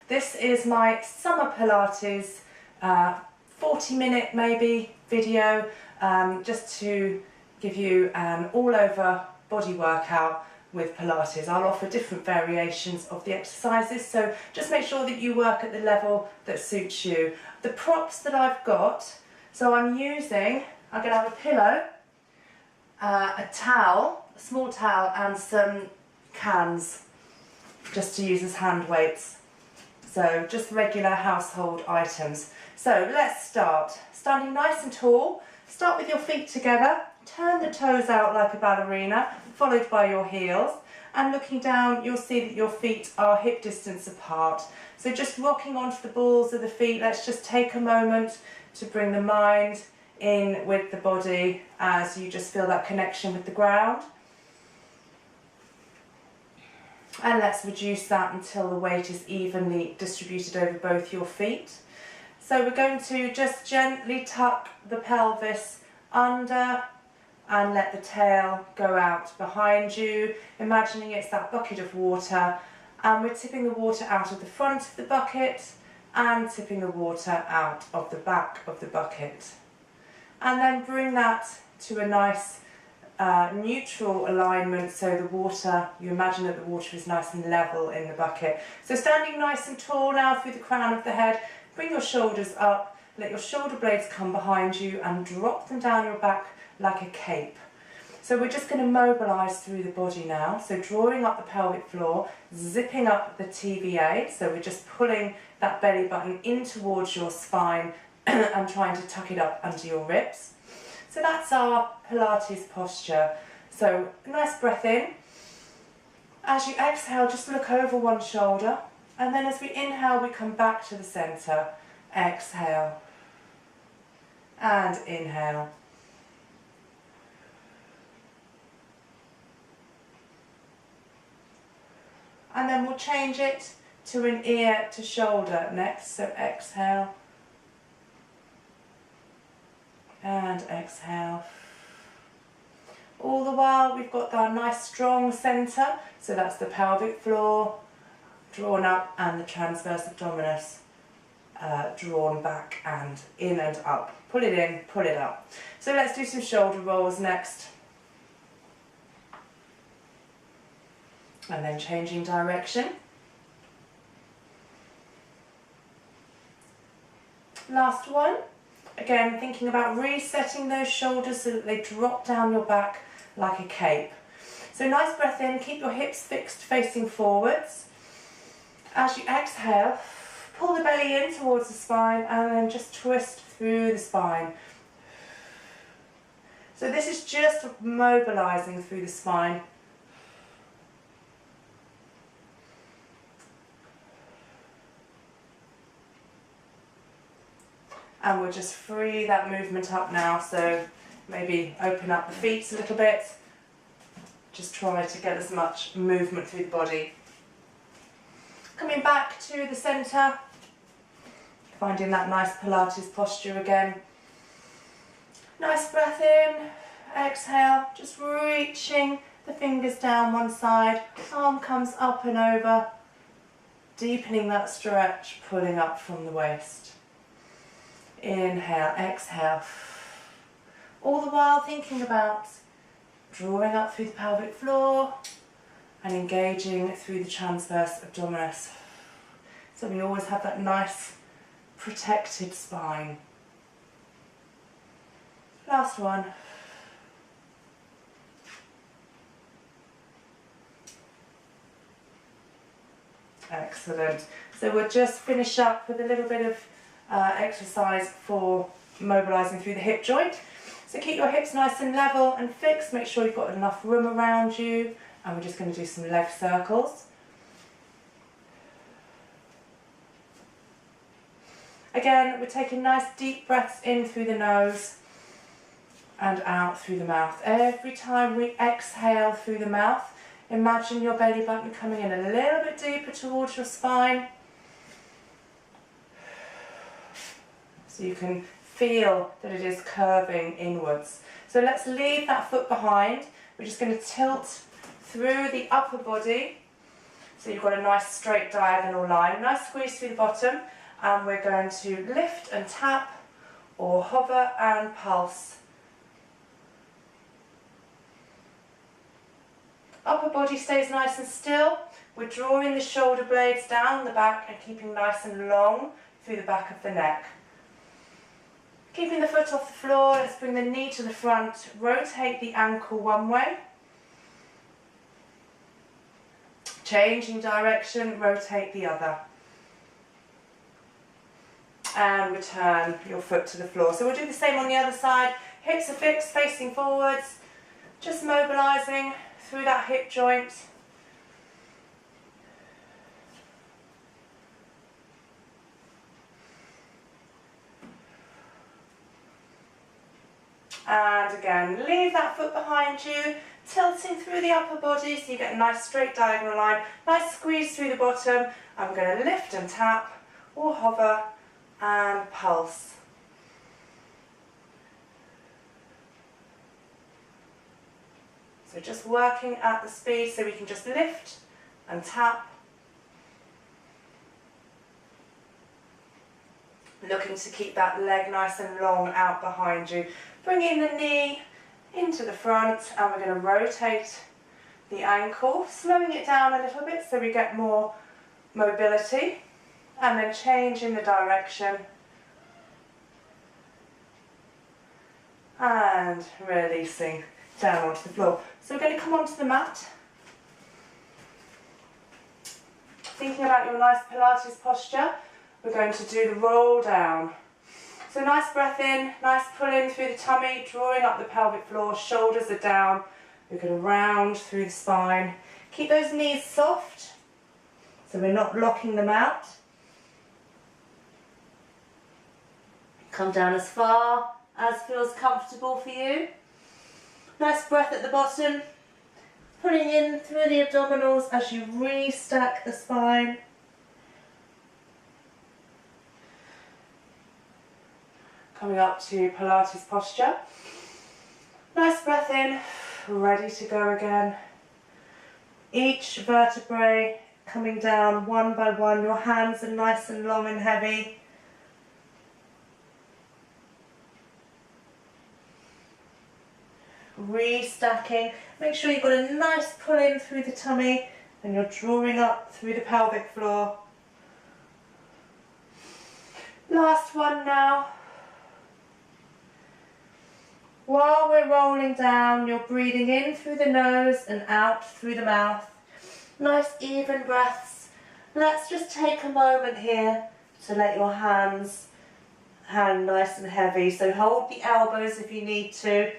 This is my summer Pilates 40-minute maybe video, just to give you an all-over body workout with Pilates. I'll offer different variations of the exercises, so just make sure that you work at the level that suits you. The props that I've got, so I'm going to have a pillow, a towel, a small towel, and some cans just to use as hand weights. So just regular household items. So let's start. Standing nice and tall, start with your feet together, turn the toes out like a ballerina, followed by your heels, and looking down you'll see that your feet are hip distance apart. So just rocking onto the balls of the feet. Let's just take a moment to bring the mind in with the body as you just feel that connection with the ground. And let's reduce that until the weight is evenly distributed over both your feet. So we're going to just gently tuck the pelvis under and let the tail go out behind you, imagining it's that bucket of water, and we're tipping the water out of the front of the bucket and tipping the water out of the back of the bucket. And then bring that to a nice neutral alignment, so the water, you imagine that the water is nice and level in the bucket. So standing nice and tall now through the crown of the head, bring your shoulders up, let your shoulder blades come behind you and drop them down your back like a cape. So we're just going to mobilise through the body now, so drawing up the pelvic floor, zipping up the TVA, so we're just pulling that belly button in towards your spine and trying to tuck it up under your ribs. So that's our Pilates posture. So a nice breath in. As you exhale, just look over one shoulder, and then as we inhale, we come back to the centre. Exhale and inhale. And then we'll change it to an ear to shoulder next. So exhale and exhale. All the while we've got that nice strong centre, so that's the pelvic floor drawn up and the transverse abdominis drawn back and in and up. Pull it in, pull it up. So let's do some shoulder rolls next. And then changing direction. Last one. Again, thinking about resetting those shoulders so that they drop down your back like a cape. So nice breath in, keep your hips fixed facing forwards. As you exhale, pull the belly in towards the spine and then just twist through the spine. So this is just mobilising through the spine. And we'll just free that movement up now, so maybe open up the feet a little bit. Just try to get as much movement through the body. Coming back to the centre, finding that nice Pilates posture again. Nice breath in, exhale, just reaching the fingers down one side, arm comes up and over, deepening that stretch, pulling up from the waist. Inhale, exhale. All the while thinking about drawing up through the pelvic floor and engaging through the transverse abdominis. So we always have that nice protected spine. Last one. Excellent. So we'll just finish up with a little bit of exercise for mobilising through the hip joint. So keep your hips nice and level and fixed, make sure you've got enough room around you, and we're just going to do some leg circles. Again, we're taking nice deep breaths in through the nose and out through the mouth. Every time we exhale through the mouth, imagine your belly button coming in a little bit deeper towards your spine. So you can feel that it is curving inwards. So let's leave that foot behind. We're just going to tilt through the upper body. So you've got a nice straight diagonal line. Nice squeeze through the bottom, and we're going to lift and tap or hover and pulse. Upper body stays nice and still. We're drawing the shoulder blades down the back and keeping nice and long through the back of the neck. Keeping the foot off the floor, let's bring the knee to the front, rotate the ankle one way. Changing direction, rotate the other. And return your foot to the floor. So we'll do the same on the other side. Hips are fixed, facing forwards. Just mobilising through that hip joint. And again, leave that foot behind you, tilting through the upper body so you get a nice straight diagonal line, nice squeeze through the bottom. I'm going to lift and tap or hover and pulse. So just working at the speed so we can just lift and tap. Looking to keep that leg nice and long out behind you. Bringing the knee into the front, and we're going to rotate the ankle, slowing it down a little bit so we get more mobility, and then changing the direction and releasing down onto the floor. So we're going to come onto the mat, thinking about your nice Pilates posture. We're going to do the roll down. So nice breath in, nice pull in through the tummy, drawing up the pelvic floor, shoulders are down. We're going to round through the spine. Keep those knees soft, so we're not locking them out. Come down as far as feels comfortable for you. Nice breath at the bottom, pulling in through the abdominals as you restack the spine. Coming up to Pilates posture. Nice breath in, ready to go again. Each vertebrae coming down one by one. Your hands are nice and long and heavy. Restacking. Make sure you've got a nice pull in through the tummy and you're drawing up through the pelvic floor. Last one now. While we're rolling down, you're breathing in through the nose and out through the mouth. Nice even breaths. Let's just take a moment here to let your hands hang nice and heavy. So hold the elbows if you need to.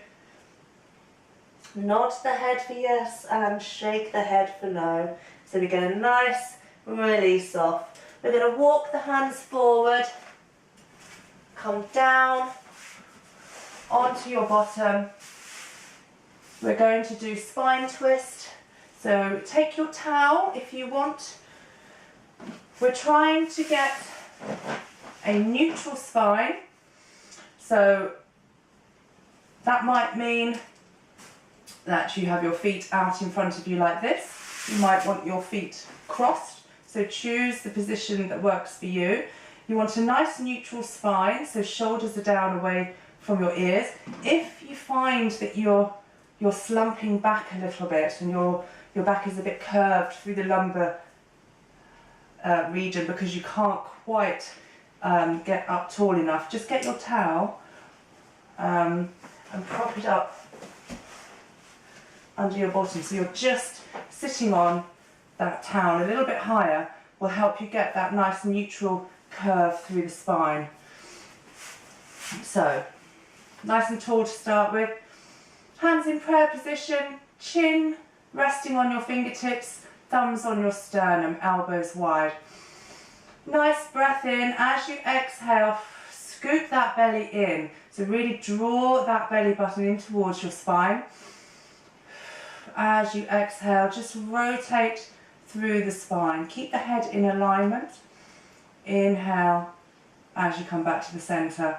Nod the head for yes and shake the head for no. So we get a nice release off. We're going to walk the hands forward, come down onto your bottom. We're going to do spine twist. So take your towel if you want. We're trying to get a neutral spine. So that might mean that you have your feet out in front of you like this. You might want your feet crossed. So choose the position that works for you. You want a nice neutral spine, so shoulders are down away from your ears. If you find that you're slumping back a little bit and your back is a bit curved through the lumbar region because you can't quite get up tall enough, just get your towel and prop it up under your bottom. So you're just sitting on that towel. A little bit higher will help you get that nice neutral curve through the spine. So nice and tall to start with. Hands in prayer position, chin resting on your fingertips, thumbs on your sternum, elbows wide. Nice breath in. As you exhale, scoop that belly in. So really draw that belly button in towards your spine. As you exhale, just rotate through the spine. Keep the head in alignment. Inhale as you come back to the center.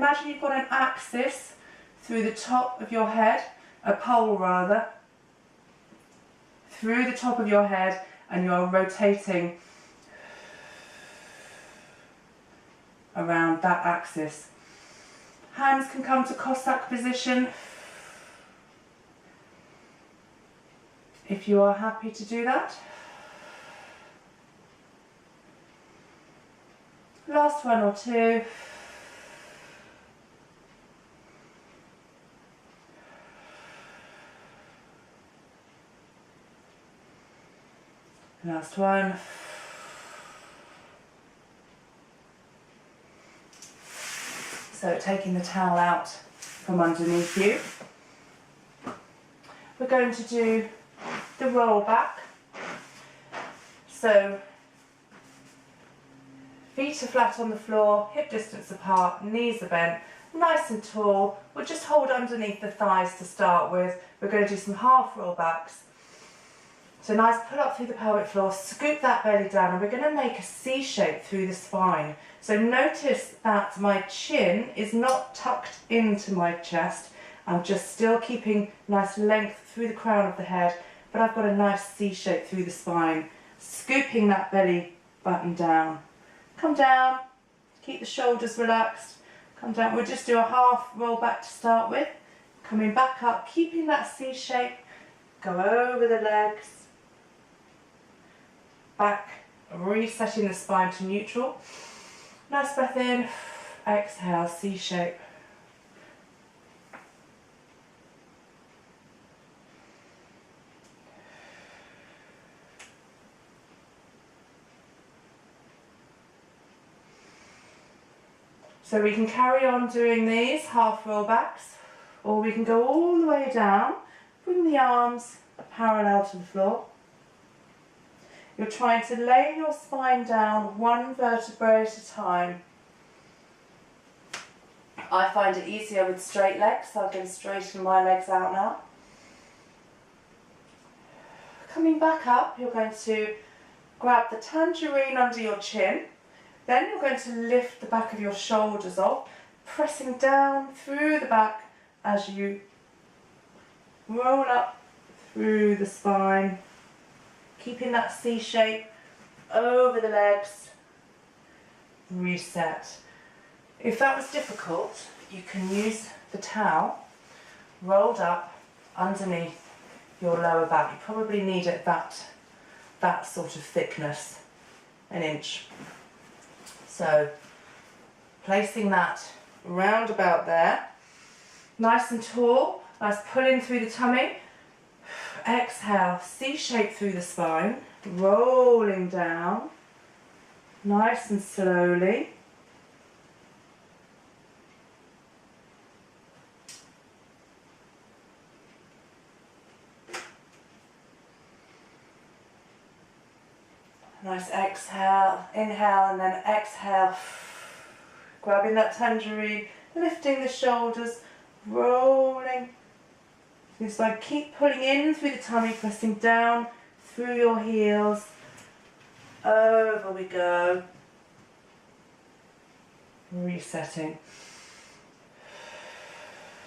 imagine you've got an axis through the top of your head, a pole rather, through the top of your head, and you're rotating around that axis. Hands can come to Cossack position if you are happy to do that. Last one or two. Last one. So taking the towel out from underneath you. We're going to do the roll back. So feet are flat on the floor, hip distance apart, knees are bent, nice and tall. We'll just hold underneath the thighs to start with. We're going to do some half roll backs. So nice pull up through the pelvic floor, scoop that belly down, and we're going to make a C shape through the spine. So notice that my chin is not tucked into my chest. I'm just still keeping nice length through the crown of the head, but I've got a nice C shape through the spine, scooping that belly button down. Come down, keep the shoulders relaxed, come down. We'll just do a half roll back to start with. Coming back up, keeping that C shape, go over the legs, back, resetting the spine to neutral. Nice breath in, exhale, C shape. So we can carry on doing these half roll backs, or we can go all the way down, bring the arms parallel to the floor. You're trying to lay your spine down one vertebrae at a time. I find it easier with straight legs, so I'm going to straighten my legs out now. Coming back up, you're going to grab the tangerine under your chin. Then you're going to lift the back of your shoulders off, pressing down through the back as you roll up through the spine, keeping that C shape over the legs. Reset. If that was difficult, you can use the towel rolled up underneath your lower back. You probably need it that sort of thickness, an inch. So placing that round about there, nice and tall, nice pulling through the tummy. Exhale, C shape through the spine, rolling down, nice and slowly. Nice exhale, inhale and then exhale, grabbing that tangerine, lifting the shoulders, rolling. It's like keep pulling in through the tummy, pressing down through your heels. Over we go. Resetting.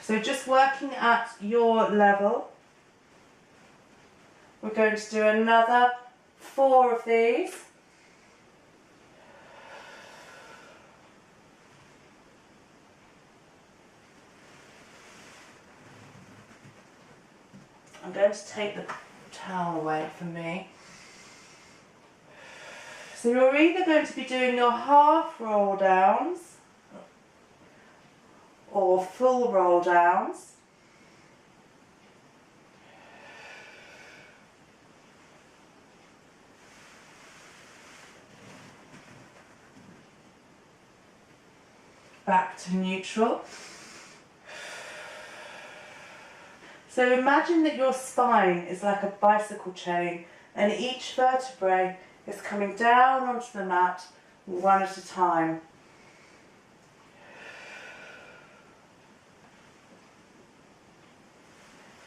So just working at your level. We're going to do another 4 of these. I'm going to take the towel away from me. So you're either going to be doing your half roll downs or full roll downs. Back to neutral. So imagine that your spine is like a bicycle chain and each vertebrae is coming down onto the mat one at a time.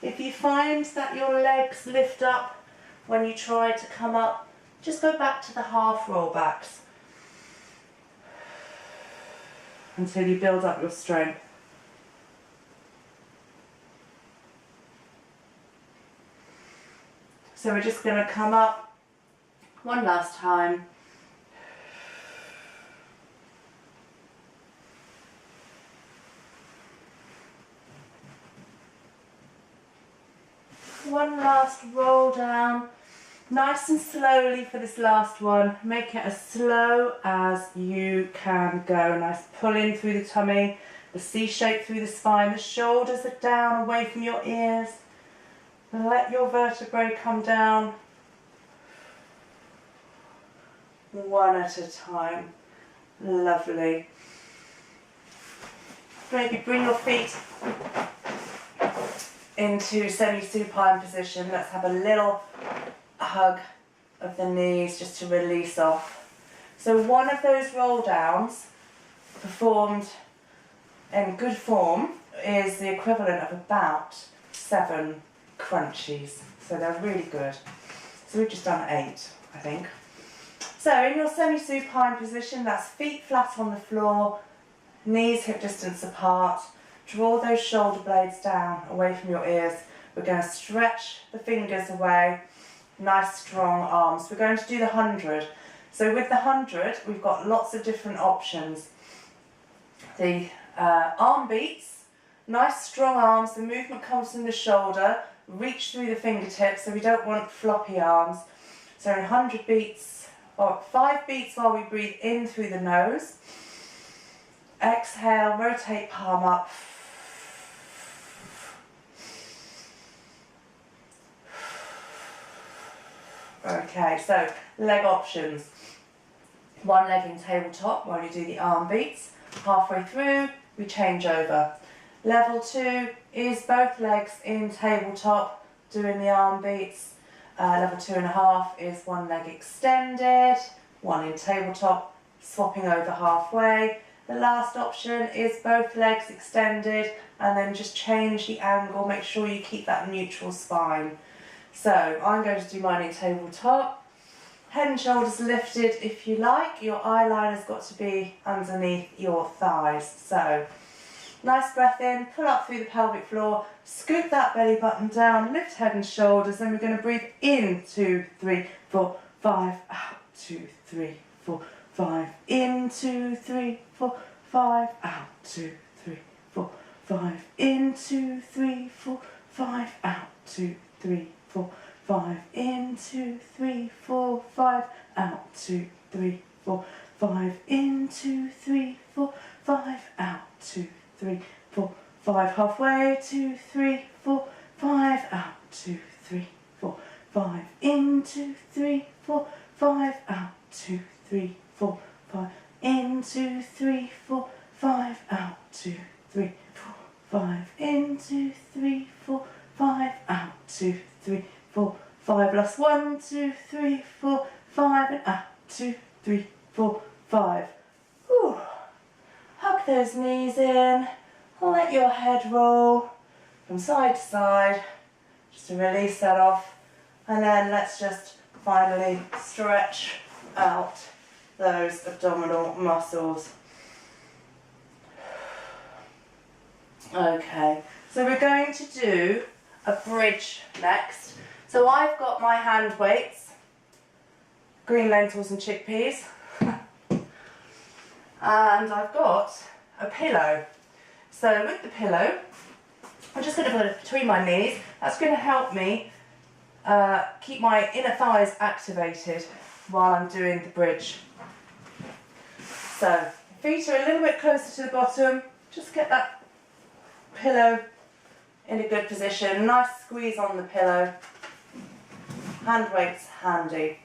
If you find that your legs lift up when you try to come up, just go back to the half roll backs. until you build up your strength. So we're just going to come up one last time. One last roll down, nice and slowly for this last one. Make it as slow as you can go. Nice pull in through the tummy, the C shape through the spine, the shoulders are down away from your ears. Let your vertebrae come down one at a time. Lovely. Maybe bring your feet into semi-supine position. Let's have a little hug of the knees just to release off. So one of those roll downs performed in good form is the equivalent of about 7 crunchies. So they're really good. So we've just done 8, I think. So in your semi-supine position, that's feet flat on the floor, knees hip distance apart. Draw those shoulder blades down away from your ears. We're going to stretch the fingers away. Nice strong arms. We're going to do the 100. So with the 100, we've got lots of different options. The arm beats, nice strong arms. The movement comes from the shoulder. Reach through the fingertips, so we don't want floppy arms. So in 100 beats, or 5 beats while we breathe in through the nose. Exhale, rotate palm up. Okay, so leg options. One leg in tabletop while you do the arm beats. Halfway through, we change over. Level 2 is both legs in tabletop doing the arm beats. Level 2.5 is one leg extended, one in tabletop, swapping over halfway. The last option is both legs extended and then just change the angle. Make sure you keep that neutral spine. So I'm going to do mine in tabletop. Head and shoulders lifted if you like. Your eyeliner's got to be underneath your thighs. So nice breath in, pull up through the pelvic floor, scoop that belly button down, lift head and shoulders. Then we're going to breathe in, 2, 3, 4, 5, out, 2, 3, 4, 5, in, 2, 3, 4, 5, out, 2, 3, 4, 5, in, 2, 3, 4, 5, out, 2, 3, 4, 5, in, 2, 3, 4, 5, out, 2, 3, 4, 5, in, 2, 3, 4, 5, out, 2, 3, 4, 5, halfway, 2, 3, 4, 5, out, 2, 3, 4, 5, in, 2, 3, 4, 5, out, 2, 3, 4, 5, in, 2, 3, 4, 5, out, 2, 3, 4, 5, in, 2, 3, 4, 5, out, 2, 3, 4, 5, last 1, 2, 3, 4, 5, and out, 2, 3, 4, 5. Whew. Hug those knees in, let your head roll from side to side, just to release that off, and then let's just finally stretch out those abdominal muscles. Okay, so we're going to do a bridge next. So I've got my hand weights, green lentils and chickpeas, and I've got a pillow. So with the pillow, I'm just going to put it between my knees. That's going to help me keep my inner thighs activated while I'm doing the bridge. So feet are a little bit closer to the bottom. Just get that pillow in a good position. Nice squeeze on the pillow. Hand weights handy.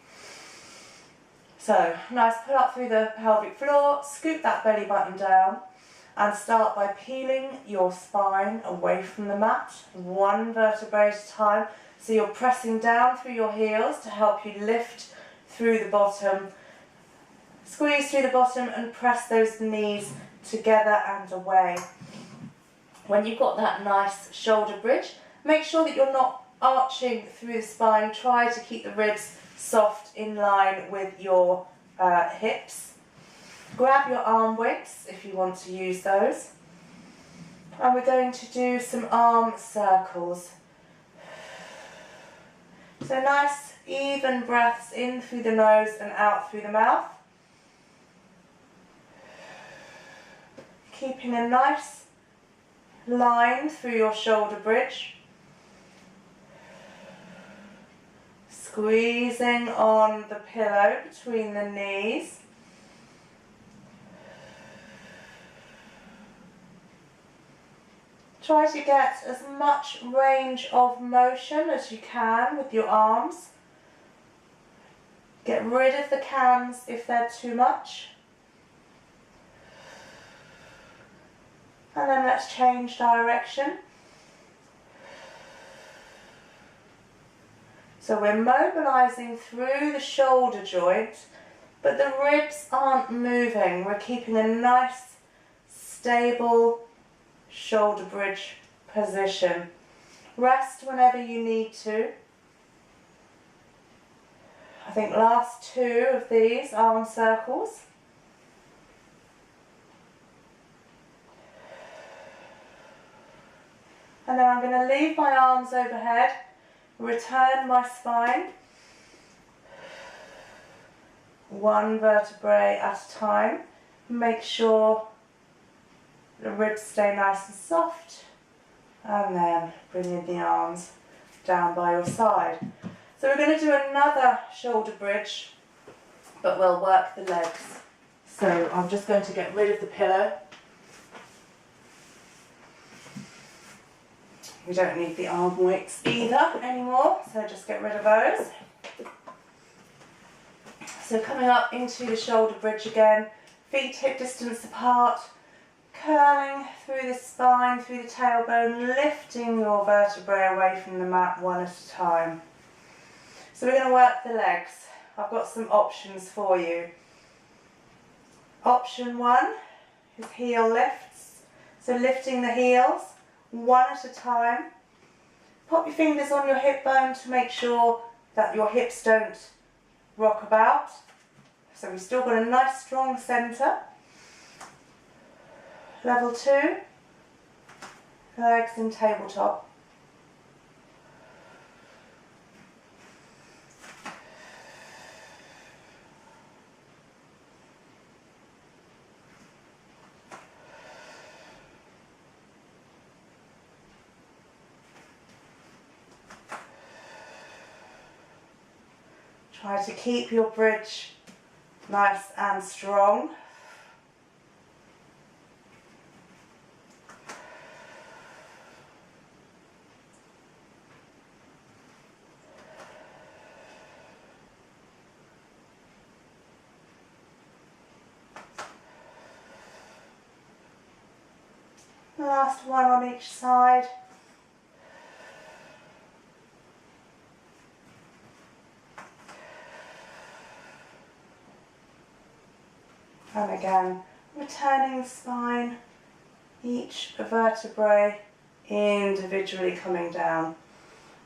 So nice pull up through the pelvic floor, scoop that belly button down, and start by peeling your spine away from the mat, one vertebrae at a time. So you're pressing down through your heels to help you lift through the bottom. Squeeze through the bottom and press those knees together and away. When you've got that nice shoulder bridge, make sure that you're not arching through the spine. Try to keep the ribs soft in line with your hips. Grab your arm weights if you want to use those. And we're going to do some arm circles. So nice even breaths in through the nose and out through the mouth. Keeping a nice line through your shoulder bridge. Squeezing on the pillow between the knees. Try to get as much range of motion as you can with your arms. Get rid of the cans if they're too much. And then let's change direction. So we're mobilizing through the shoulder joint, but the ribs aren't moving. We're keeping a nice, stable shoulder bridge position. Rest whenever you need to. I think last two of these arm circles. And then I'm going to leave my arms overhead, return my spine, one vertebrae at a time. Make sure the ribs stay nice and soft, and then bring in the arms down by your side. So we're going to do another shoulder bridge, but we'll work the legs. So I'm just going to get rid of the pillow. We don't need the arm weights either anymore, so just get rid of those. So coming up into the shoulder bridge again, feet hip distance apart, curling through the spine, through the tailbone, lifting your vertebrae away from the mat one at a time. So we're going to work the legs. I've got some options for you. Option one is heel lifts. So lifting the heels one at a time. Pop your fingers on your hip bone to make sure that your hips don't rock about. So we've still got a nice strong centre. Level 2, legs in tabletop. Try to keep your bridge nice and strong. Last one on each side. And again, returning the spine, each vertebrae individually coming down.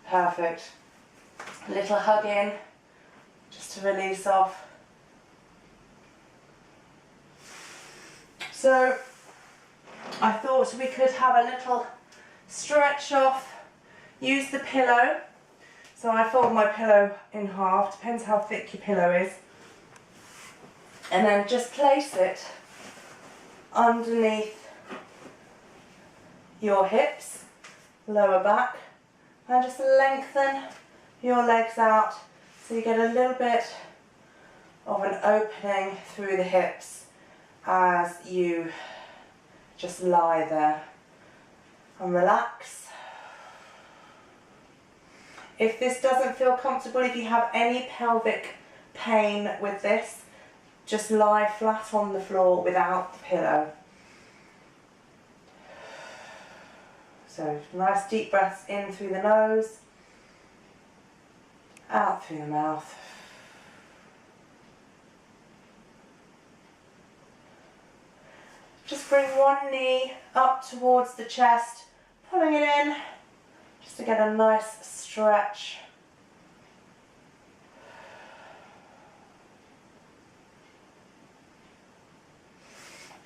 Perfect. A little hug in, just to release off. So, I thought we could have a little stretch off, use the pillow. So I fold my pillow in half, depends how thick your pillow is. And then just place it underneath your hips, lower back, and just lengthen your legs out so you get a little bit of an opening through the hips as you just lie there and relax. If this doesn't feel comfortable, if you have any pelvic pain with this, just lie flat on the floor without the pillow. So nice deep breaths in through the nose, out through the mouth. Just bring one knee up towards the chest, pulling it in, just to get a nice stretch.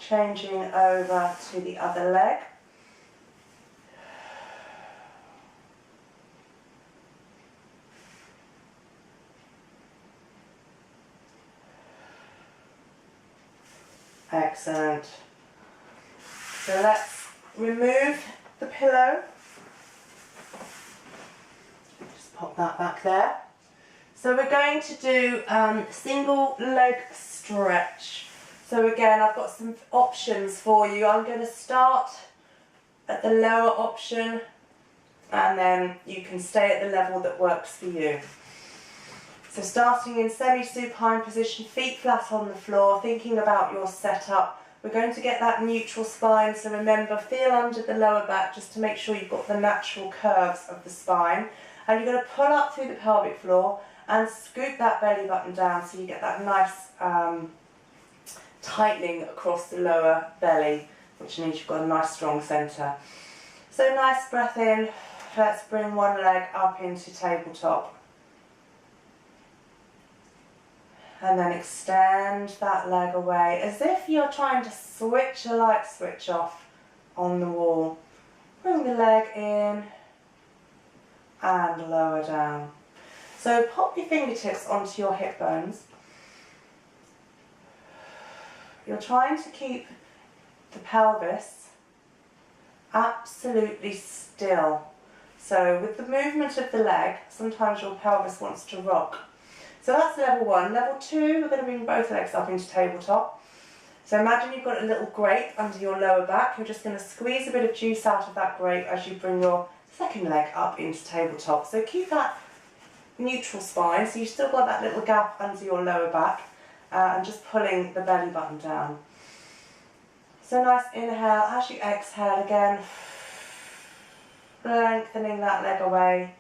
changing over to the other leg. Excellent. So let's remove the pillow. Just pop that back there. So we're going to do single leg stretch. So again, I've got some options for you. I'm going to start at the lower option and then you can stay at the level that works for you. So starting in semi-supine position, feet flat on the floor, thinking about your setup. We're going to get that neutral spine, so remember, feel under the lower back just to make sure you've got the natural curves of the spine. And you're going to pull up through the pelvic floor and scoop that belly button down so you get that nice tightening across the lower belly, which means you've got a nice strong centre. So nice breath in. Let's bring one leg up into tabletop. And then extend that leg away as if you're trying to switch a light switch off on the wall. Bring the leg in and lower down. So pop your fingertips onto your hip bones. You're trying to keep the pelvis absolutely still. So with the movement of the leg, sometimes your pelvis wants to rock. So that's level one. Level two, we're going to bring both legs up into tabletop. So imagine you've got a little grate under your lower back. You're just going to squeeze a bit of juice out of that grate as you bring your second leg up into tabletop. So keep that neutral spine, so you've still got that little gap under your lower back, and just pulling the belly button down. So nice inhale. As you exhale again, lengthening that leg away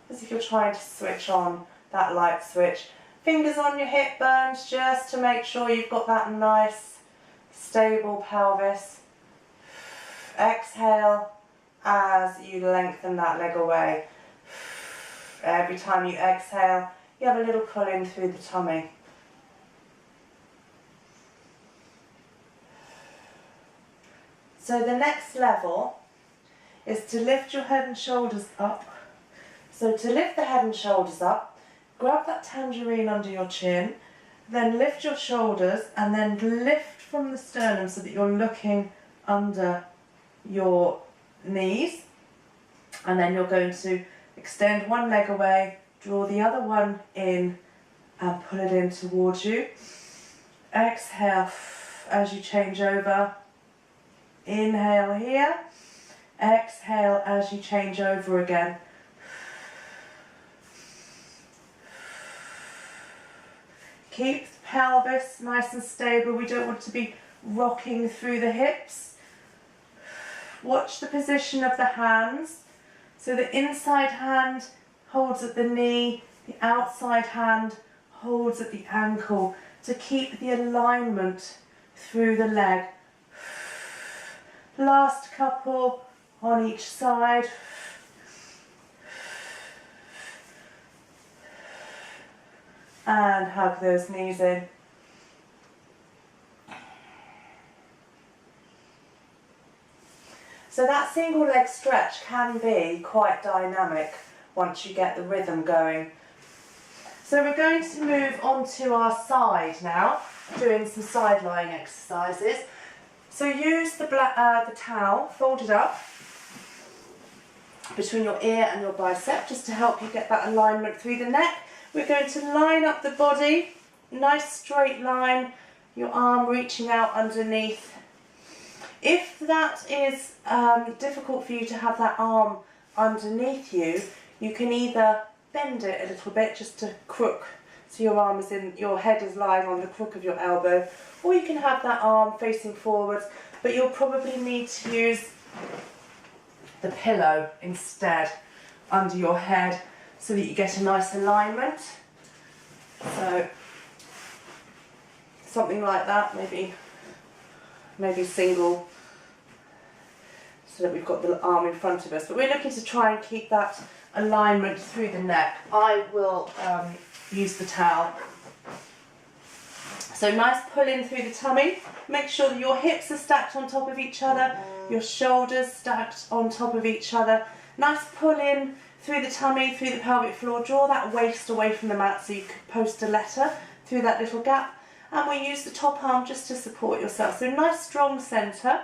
as if you're trying to switch on that light switch. Fingers on your hip bones just to make sure you've got that nice stable pelvis. Exhale as you lengthen that leg away. Every time you exhale, you have a little pull in through the tummy. So the next level is to lift your head and shoulders up. So to lift the head and shoulders up, grab that tangerine under your chin, then lift your shoulders and then lift from the sternum so that you're looking under your knees. And then you're going to extend one leg away, draw the other one in and pull it in towards you. Exhale as you change over. Inhale here. Exhale as you change over again. Keep the pelvis nice and stable. We don't want to be rocking through the hips. Watch the position of the hands. So the inside hand holds at the knee, the outside hand holds at the ankle to keep the alignment through the leg. Last couple on each side. And hug those knees in. So that single leg stretch can be quite dynamic once you get the rhythm going. So we're going to move on to our side now, doing some side lying exercises. So use the towel, fold it up between your ear and your bicep just to help you get that alignment through the neck. We're going to line up the body, nice straight line, your arm reaching out underneath. If that is difficult for you to have that arm underneath you, you can either bend it a little bit just to crook, so your arm is in, your head is lying on the crook of your elbow, or you can have that arm facing forwards, but you'll probably need to use the pillow instead under your head so that you get a nice alignment. So something like that, maybe single, so that we've got the arm in front of us. But we're looking to try and keep that alignment through the neck. I will use the towel. So nice pull in through the tummy. Make sure that your hips are stacked on top of each other, your shoulders stacked on top of each other. Nice pull in through the tummy, through the pelvic floor. Draw that waist away from the mat so you could post a letter through that little gap. And we use the top arm just to support yourself. So nice strong centre.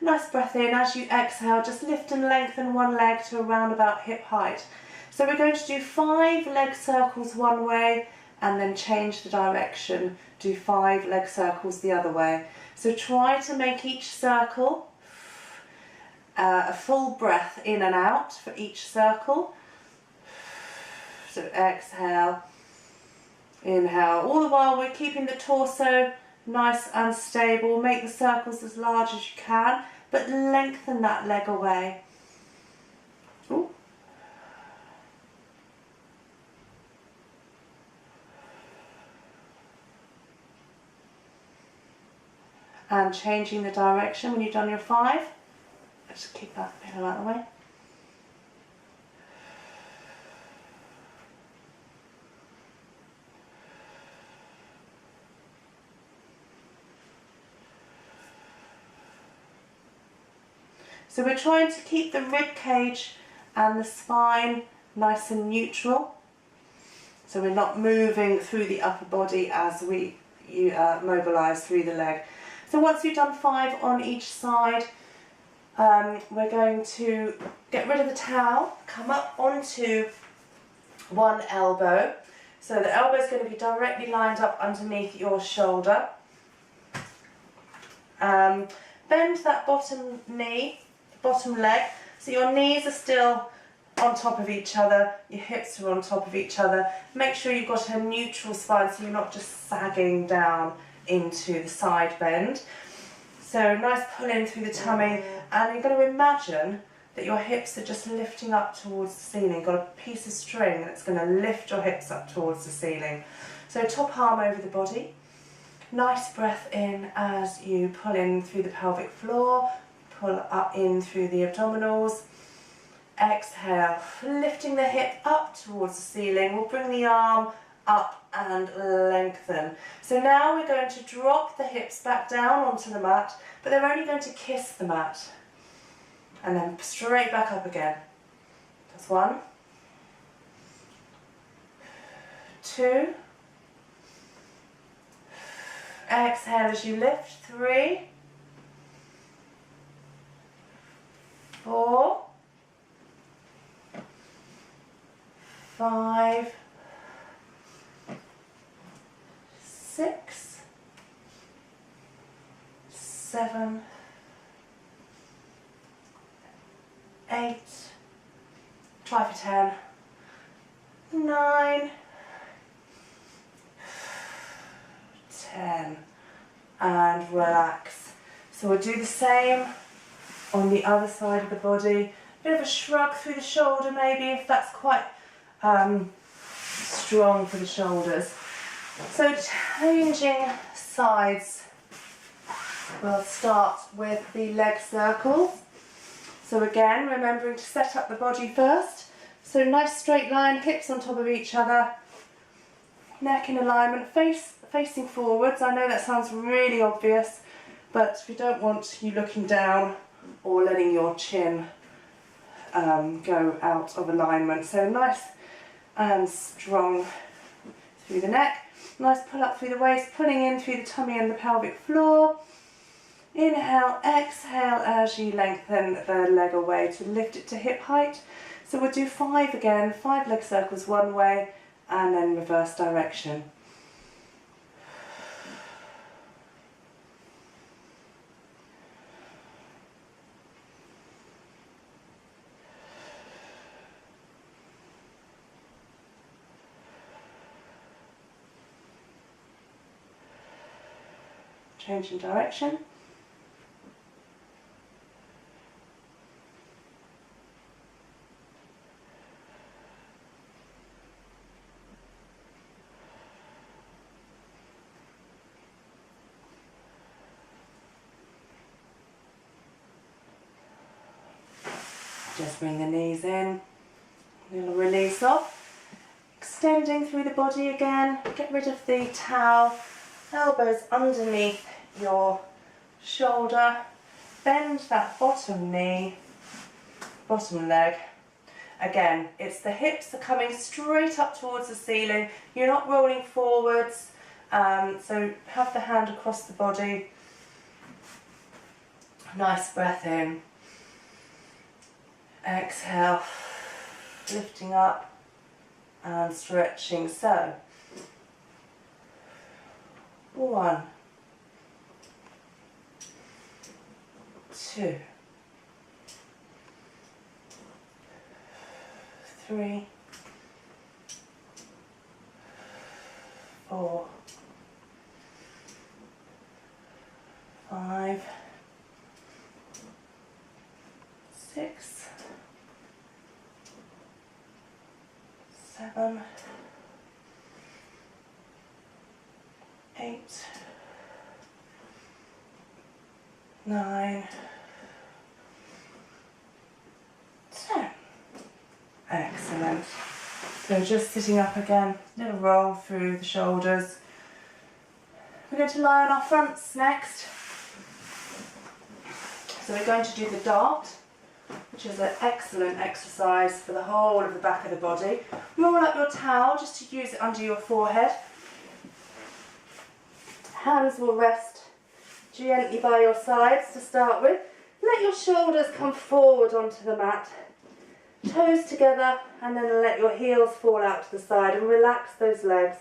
Nice breath in. As you exhale, just lift and lengthen one leg to around about hip height. So we're going to do 5 leg circles one way and then change the direction. Do 5 leg circles the other way. So try to make each circle a full breath in and out for each circle. So exhale, inhale. All the while we're keeping the torso nice and stable. Make the circles as large as you can, but lengthen that leg away. Ooh. And changing the direction when you've done your 5. Just keep that pillow out of the way. So we're trying to keep the rib cage and the spine nice and neutral. So we're not moving through the upper body as we mobilise through the leg. So once you've done 5 on each side, we're going to get rid of the towel, come up onto one elbow. So the elbow is going to be directly lined up underneath your shoulder. Bend that bottom knee, bottom leg, so your knees are still on top of each other, your hips are on top of each other. Make sure you've got a neutral spine so you're not just sagging down into the side bend. So nice pull in through the tummy, and you're going to imagine that your hips are just lifting up towards the ceiling. You've got a piece of string that's going to lift your hips up towards the ceiling. So top arm over the body. Nice breath in as you pull in through the pelvic floor, pull up in through the abdominals. Exhale, lifting the hip up towards the ceiling. We'll bring the arm up and lengthen. So now we're going to drop the hips back down onto the mat, but they're only going to kiss the mat. And then straight back up again. That's 1, 2. Exhale as you lift. 3, 4, 5, 6, 7, 8, try for 10, 9, 10, and relax. So we'll do the same on the other side of the body. Bit of a shrug through the shoulder maybe if that's quite strong for the shoulders. So changing sides, we'll start with the leg circles. So again, remembering to set up the body first. So nice straight line, hips on top of each other, neck in alignment, facing forwards. I know that sounds really obvious, but we don't want you looking down or letting your chin go out of alignment. So nice and strong through the neck. Nice pull up through the waist, pulling in through the tummy and the pelvic floor. Inhale, exhale as you lengthen the leg away to lift it to hip height. So we'll do 5 again, 5 leg circles one way and then reverse direction. Change in direction. Just bring the knees in, little release off. Extending through the body again, get rid of the towel, Elbows underneath your shoulder. Bend that bottom knee, bottom leg. Again, it's the hips are coming straight up towards the ceiling. You're not rolling forwards. So have the hand across the body. Nice breath in. Exhale, lifting up and stretching. So, 1, 2, 3, 4, 5, 6, 7, 8, 9, 10. Excellent. So just sitting up again, little roll through the shoulders. We're going to lie on our fronts next. So we're going to do the dart, which is an excellent exercise for the whole of the back of the body. Roll up your towel just to use it under your forehead. Hands will rest gently by your sides to start with. Let your shoulders come forward onto the mat. Toes together, and then let your heels fall out to the side and relax those legs.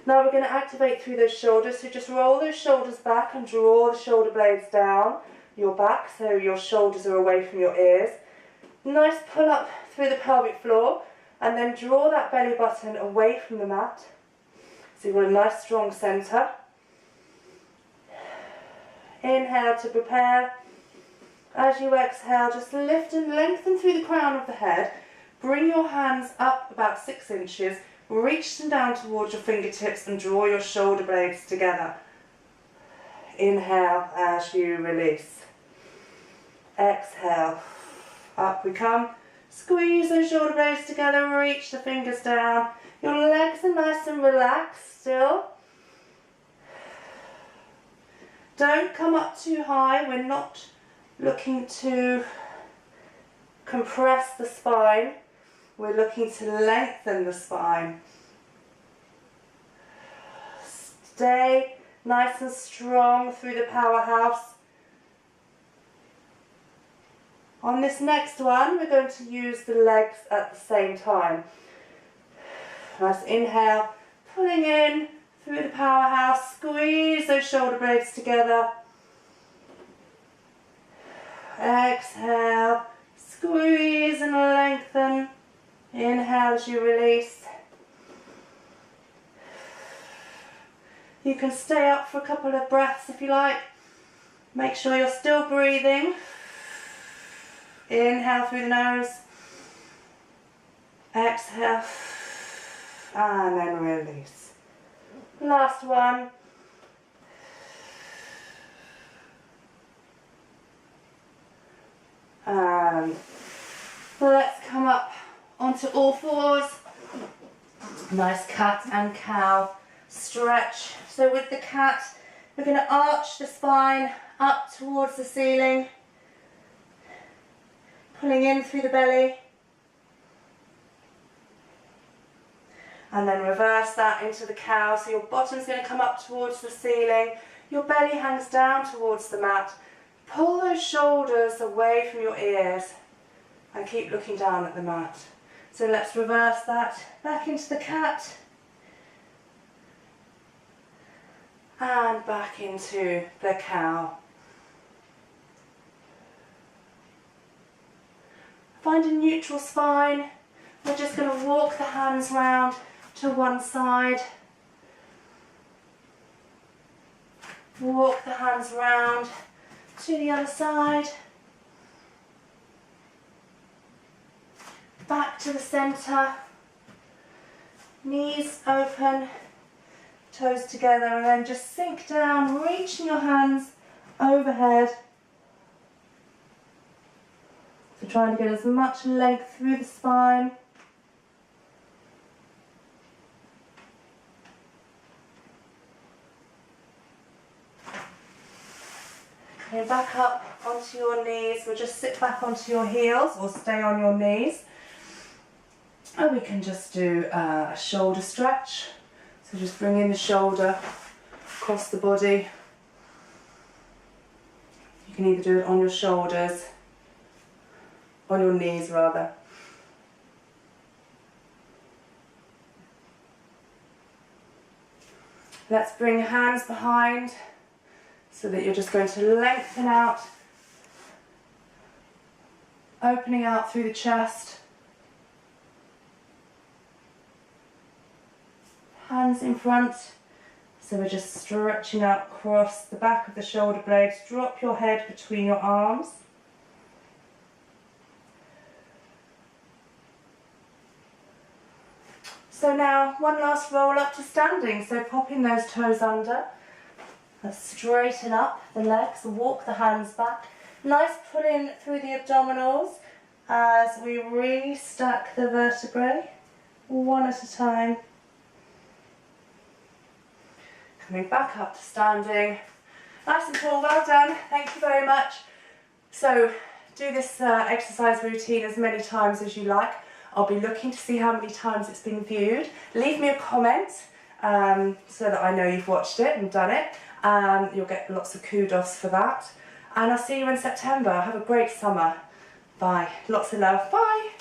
Now we're going to activate through those shoulders, so just roll those shoulders back and draw the shoulder blades down your back so your shoulders are away from your ears. Nice pull up through the pelvic floor, and then draw that belly button away from the mat. So you want a nice strong centre. Inhale to prepare. As you exhale, just lift and lengthen through the crown of the head. Bring your hands up about 6 inches. Reach them down towards your fingertips and draw your shoulder blades together. Inhale as you release. Exhale. Up we come. Squeeze those shoulder blades together. Reach the fingers down. Your legs are nice and relaxed still. Don't come up too high. We're not looking to compress the spine. We're looking to lengthen the spine. Stay nice and strong through the powerhouse. On this next one, we're going to use the legs at the same time. Nice inhale, pulling in through the powerhouse. Squeeze those shoulder blades together. Exhale, squeeze and lengthen. Inhale as you release. You can stay up for a couple of breaths if you like. Make sure you're still breathing. Inhale through the nose. Exhale. And then release. Last one. And let's come up onto all fours. Nice cat and cow stretch. So with the cat, we're going to arch the spine up towards the ceiling, pulling in through the belly, and then reverse that into the cow. So your bottom's going to come up towards the ceiling, your belly hangs down towards the mat. Pull those shoulders away from your ears and keep looking down at the mat. So let's reverse that back into the cat and back into the cow. Find a neutral spine. We're just going to walk the hands round to one side. Walk the hands round to the other side. Back to the centre. Knees open, toes together, and then just sink down, reaching your hands overhead. So trying to get as much length through the spine. Coming back up onto your knees. We'll just sit back onto your heels or stay on your knees. And we can just do a shoulder stretch. So just bring in the shoulder across the body. You can either do it on your shoulders, on your knees rather. Let's bring hands behind so that you're just going to lengthen out, opening out through the chest. Hands in front, so we're just stretching out across the back of the shoulder blades. Drop your head between your arms. So now one last roll up to standing, so popping those toes under. Let's straighten up the legs, walk the hands back. Nice pull in through the abdominals as we restack the vertebrae, one at a time. Coming back up to standing. Nice and tall, well done, thank you very much. So do this exercise routine as many times as you like. I'll be looking to see how many times it's been viewed. Leave me a comment so that I know you've watched it and done it. You'll get lots of kudos for that. And I'll see you in September. Have a great summer. Bye. Lots of love. Bye.